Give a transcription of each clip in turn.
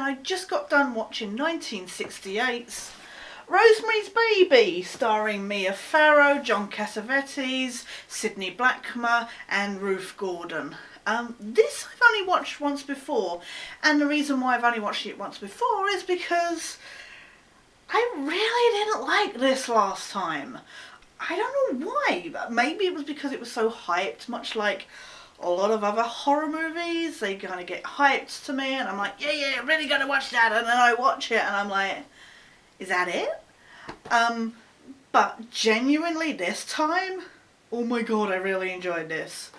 and I just got done watching 1968's Rosemary's Baby, starring Mia Farrow, John Cassavetes, Sidney Blackmer and Ruth Gordon. This I've only watched once before, and the reason why I've only watched it once before is because I really didn't like this last time. I don't know why, but maybe it was because it was so hyped, much like a lot of other horror movies. They kind of get hyped to me and I'm like, yeah, really gonna watch that, and then I watch it and I'm like, is that it? But genuinely this time, oh my god, I really enjoyed this.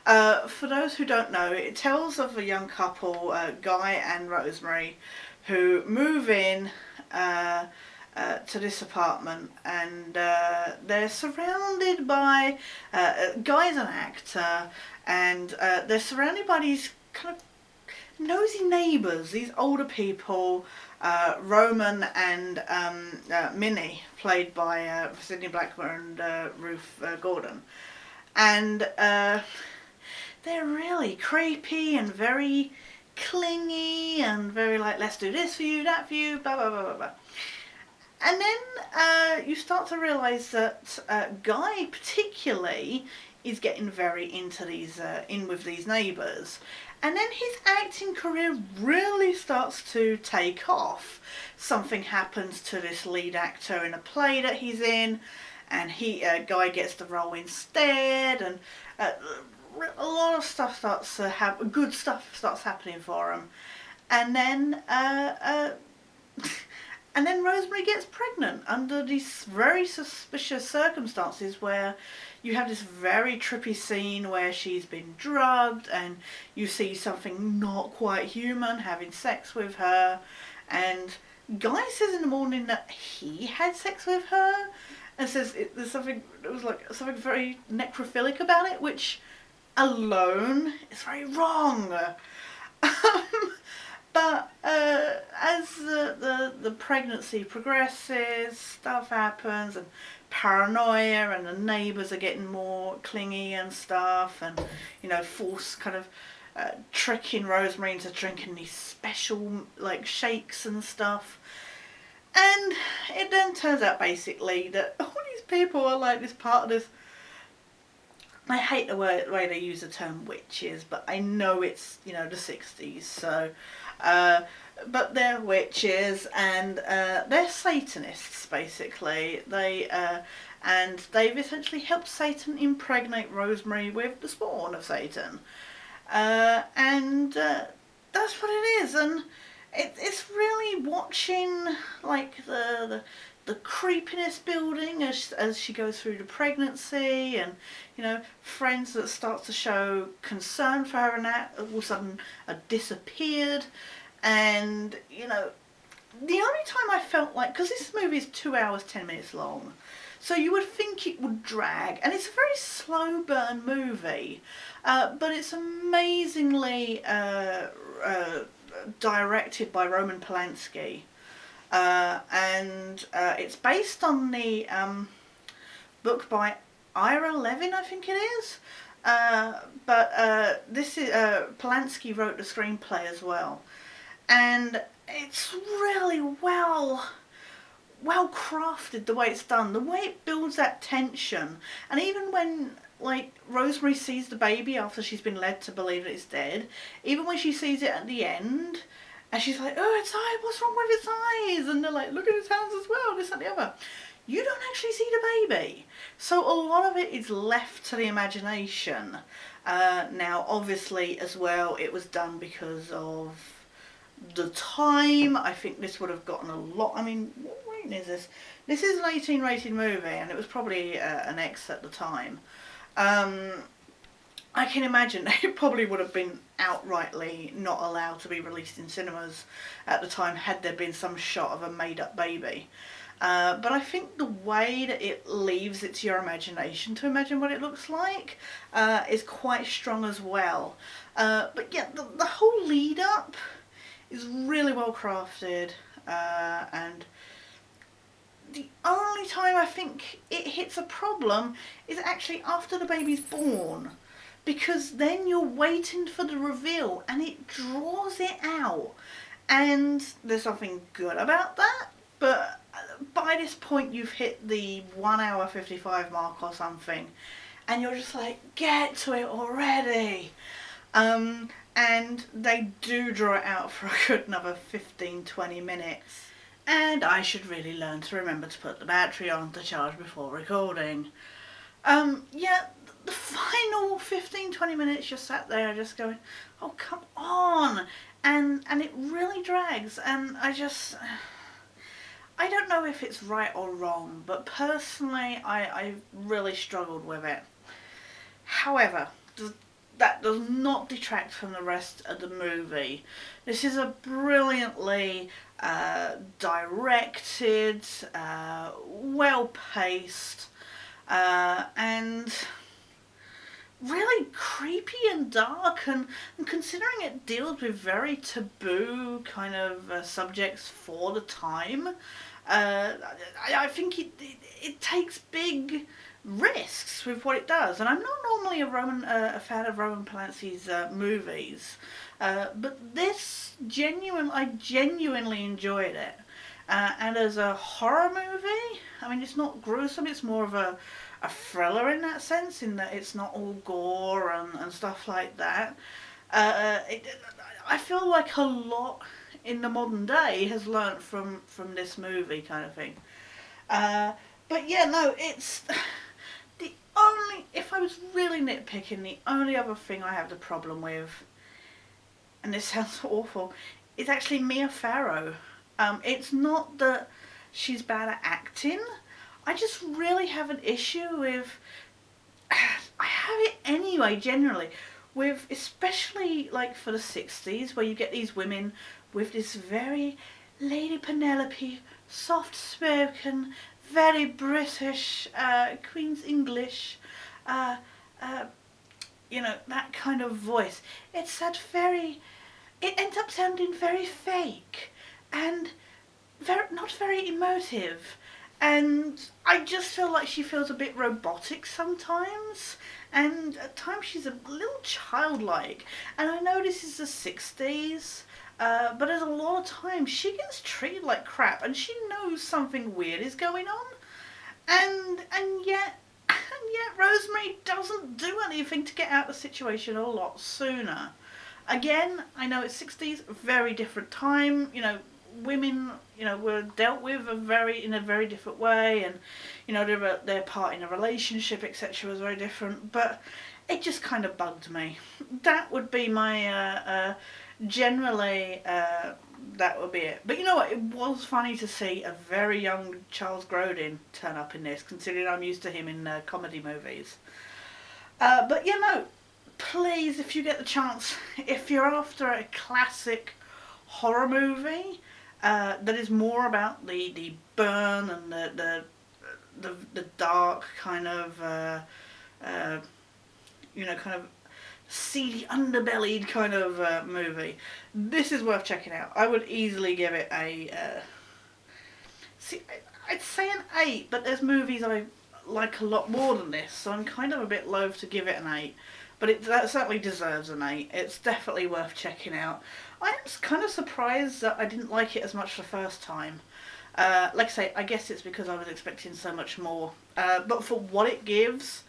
For those who don't know, it tells of a young couple, Guy and Rosemary, who move in to this apartment, and they're surrounded by, Guy's an actor, and they're surrounded by these kind of nosy neighbours, these older people, Roman and Minnie, played by Sidney Blackmer and Ruth Gordon. And they're really creepy and very clingy and very like, let's do this for you, that for you, blah blah blah blah blah. And then you start to realise that Guy particularly is getting very into these, in with these neighbours. And then his acting career really starts to take off. Something happens to this lead actor in a play that he's in, and Guy gets the role instead, and a lot of stuff starts to happen. Good stuff starts happening for him, and then and then Rosemary gets pregnant under these very suspicious circumstances, where you have this very trippy scene where she's been drugged and you see something not quite human having sex with her, and Guy says in the morning that he had sex with her and says there's something, it was like something very necrophilic about it, which alone is very wrong. But as the pregnancy progresses, stuff happens, and paranoia, and the neighbours are getting more clingy and stuff, and force kind of tricking Rosemary into drinking these special like shakes and stuff. And it then turns out basically that all these people are like this part of this. I hate the way they use the term witches, but I know it's the 60s, so but they're witches, and they're Satanists basically. And they've essentially helped Satan impregnate Rosemary with the spawn of Satan, and that's what it is. And it's really watching like the creepiness building as she goes through the pregnancy, and friends that start to show concern for her, and that all of a sudden are disappeared. And the only time I felt like, because this movie is 2 hours 10 minutes long, so you would think it would drag, and it's a very slow burn movie, but it's amazingly directed by Roman Polanski. And it's based on the book by Ira Levin, I think it is. But this is Polanski wrote the screenplay as well, and it's really well crafted, the way it's done, the way it builds that tension. And even when like Rosemary sees the baby after she's been led to believe that it's dead, even when she sees it at the end, and she's like, oh, its eye, what's wrong with its eyes? And they're like, look at its hands as well, this and the other. You don't actually see the baby. So a lot of it is left to the imagination. Now, obviously, as well, it was done because of the time. I think this would have gotten a lot. I mean, what rating is this? This is an 18 rated movie, and it was probably an X at the time. I can imagine it probably would have been outrightly not allowed to be released in cinemas at the time had there been some shot of a made-up baby. But I think the way that it leaves it to your imagination to imagine what it looks like is quite strong as well. But yeah, the whole lead-up is really well crafted, and the only time I think it hits a problem is actually after the baby's born, because then you're waiting for the reveal and it draws it out, And there's something good about that, but by this point you've hit the 1 hour 55 mark or something, and you're just like, get to it already. And they do draw it out for a good another 15-20 minutes. And I should really learn to remember to put the battery on to charge before recording. Yeah, the final 15-20 minutes you're sat there just going, oh come on, and it really drags, and I don't know if it's right or wrong, but personally I really struggled with it. However, that does not detract from the rest of the movie. This is a brilliantly directed, well paced, and really creepy and dark, and considering it deals with very taboo kind of subjects for the time, I think it takes big risks with what it does. And I'm not normally a fan of Roman Polanski's movies, but this I genuinely enjoyed it. And as a horror movie, I mean, it's not gruesome, it's more of a thriller in that sense, in that it's not all gore and stuff like that. I feel like a lot in the modern day has learnt from this movie kind of thing. But yeah, no, it's the only, if I was really nitpicking, the only other thing I have the problem with, and this sounds awful, is actually Mia Farrow. It's not that she's bad at acting. I just really have an issue with, I have it anyway generally, with, especially like for the 60s, where you get these women with this very Lady Penelope, soft spoken, very British, Queen's English, you know, that kind of voice. It's that very, it ends up sounding very fake and not very emotive. And I just feel like she feels a bit robotic sometimes, and at times she's a little childlike. And I know this is the 60s, but there's a lot of times she gets treated like crap, and she knows something weird is going on, and yet Rosemary doesn't do anything to get out of the situation a lot sooner. Again, I know it's 60s, very different time, you know, women, you know, were dealt with in a very different way, and you know, their part in a relationship, etc., was very different. But it just kind of bugged me. That would be my generally that would be it. But you know what? It was funny to see a very young Charles Grodin turn up in this, considering I'm used to him in comedy movies. But you know, please, if you get the chance, if you're after a classic horror movie that is more about the burn and the dark kind of you know, kind of seedy, underbellied kind of movie, this is worth checking out. I would easily give it a I'd say an 8, but there's movies I like a lot more than this, so I'm kind of a bit loath to give it an 8. But that certainly deserves an 8. It's definitely worth checking out. I'm kind of surprised that I didn't like it as much the first time. Like I say, I guess it's because I was expecting so much more. But for what it gives,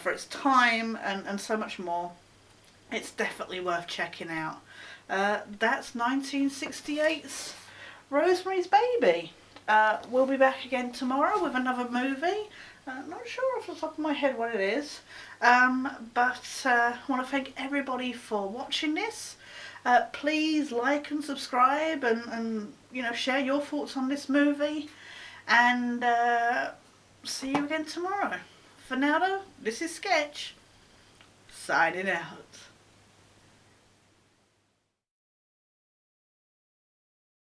for its time and so much more, it's definitely worth checking out. That's 1968's Rosemary's Baby. We'll be back again tomorrow with another movie. Not sure off the top of my head what it is, but I want to thank everybody for watching this. Please like and subscribe, and you know, share your thoughts on this movie, and see you again tomorrow. For now though, this is Sketch, signing out.